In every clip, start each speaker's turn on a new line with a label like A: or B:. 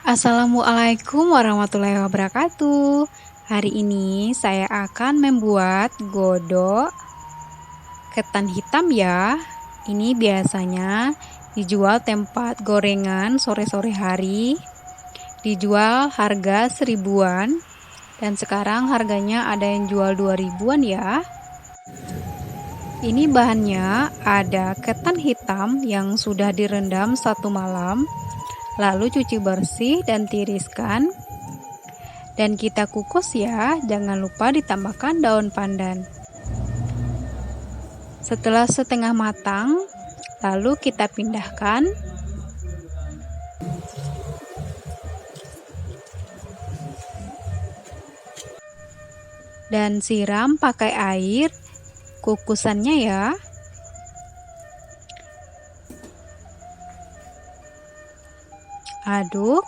A: Assalamualaikum warahmatullahi wabarakatuh. Hari ini saya akan membuat godok ketan hitam ya. Ini biasanya dijual tempat gorengan sore-sore hari. Dijual harga 1000-an dan sekarang harganya ada yang jual 2000-an ya. Ini bahannya ada ketan hitam yang sudah direndam 1 malam, lalu cuci bersih dan tiriskan. Dan kita kukus ya, jangan lupa ditambahkan daun pandan. Setelah setengah matang, lalu kita pindahkan. Dan siram pakai air kukusannya ya. Aduk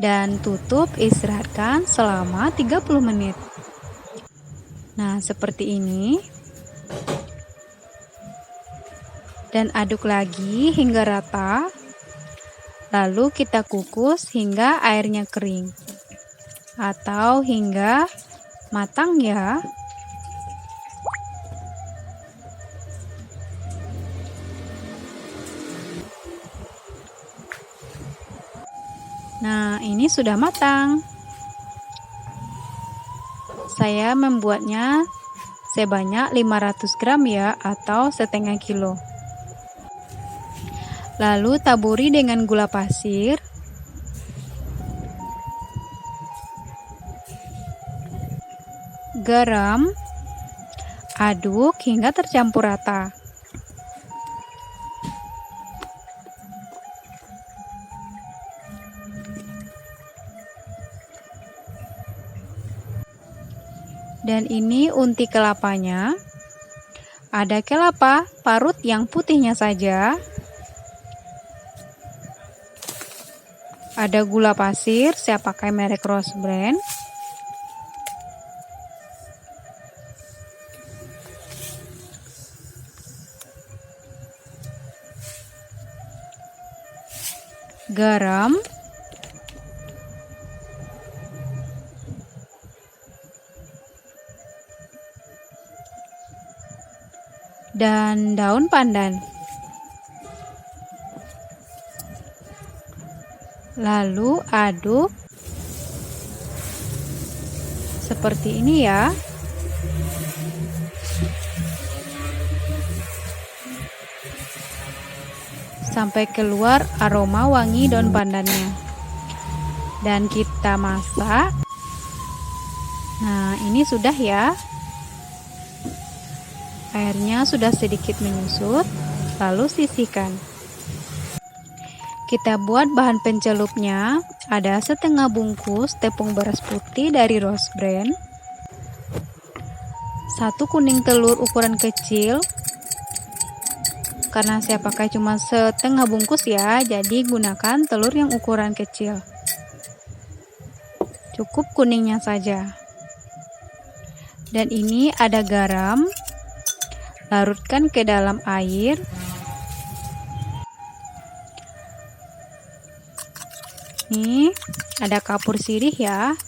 A: dan tutup, istirahatkan selama 30 menit. Nah, seperti ini. Dan aduk lagi hingga rata. Lalu kita kukus hingga airnya kering atau hingga matang ya. Nah, ini sudah matang. Saya membuatnya sebanyak 500 gram ya, atau setengah kilo. Lalu taburi dengan gula pasir. Garam. Aduk hingga tercampur rata. Dan ini unti kelapanya. Ada kelapa parut yang putihnya saja. Ada gula pasir, saya pakai merek Rose Brand. Garam. Dan daun pandan. Lalu aduk seperti ini ya. Sampai keluar aroma wangi daun pandannya. Dan kita masak. Nah, ini sudah ya. Airnya sudah sedikit menyusut, lalu sisihkan. Kita buat bahan pencelupnya. Ada setengah bungkus tepung beras putih dari Rose Brand, 1 kuning telur ukuran kecil. Karena saya pakai cuma setengah bungkus ya, jadi gunakan telur yang ukuran kecil. Cukup kuningnya saja. Dan ini ada garam. Larutkan ke dalam air. Nih, ada kapur sirih ya.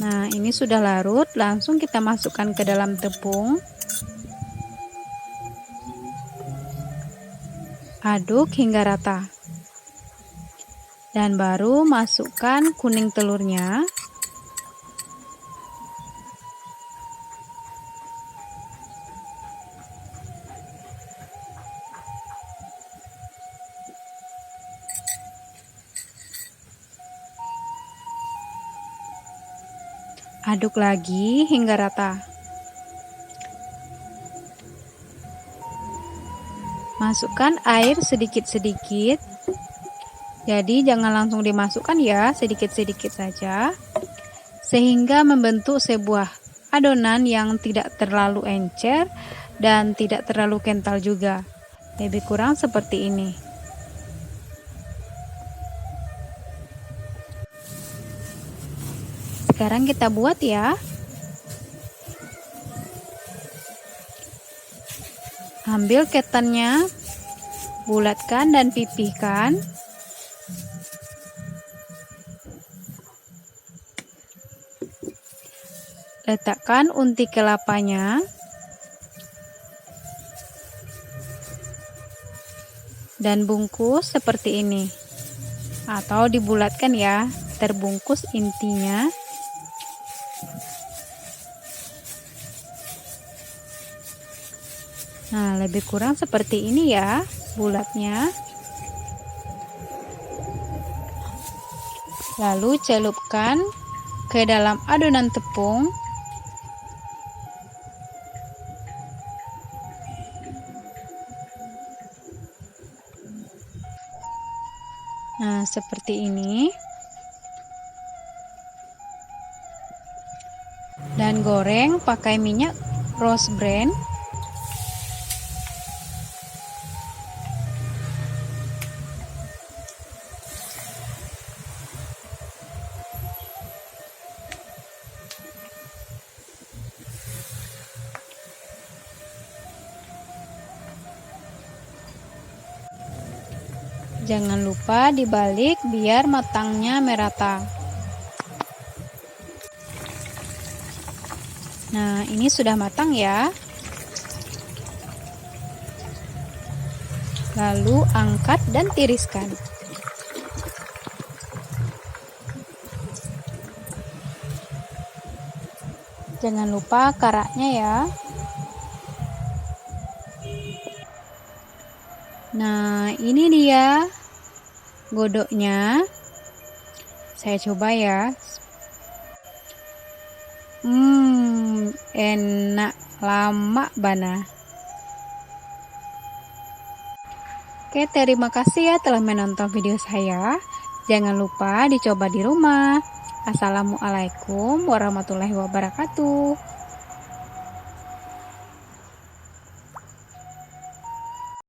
A: Nah, ini sudah larut, langsung kita masukkan ke dalam tepung. Aduk hingga rata. Dan baru masukkan kuning telurnya. Aduk lagi hingga rata. Masukkan air sedikit-sedikit. Jadi jangan langsung dimasukkan ya, sedikit-sedikit saja. Sehingga membentuk sebuah adonan yang tidak terlalu encer dan tidak terlalu kental juga. Lebih kurang seperti ini. Sekarang kita buat ya. Ambil ketannya, bulatkan dan pipihkan. Letakkan unti kelapanya. Dan bungkus seperti ini. Atau dibulatkan ya, terbungkus intinya. Nah, lebih kurang seperti ini ya bulatnya. Lalu celupkan ke dalam adonan tepung. Nah, seperti ini. Dan goreng pakai minyak rose brand. Jangan lupa dibalik biar matangnya merata. Nah, ini sudah matang ya. Lalu angkat dan tiriskan. Jangan lupa karaknya ya. Nah, ini dia godoknya. Saya coba ya. Enak, lama bana. Oke, terima kasih ya telah menonton video saya. Jangan lupa dicoba di rumah. Assalamualaikum warahmatullahi wabarakatuh.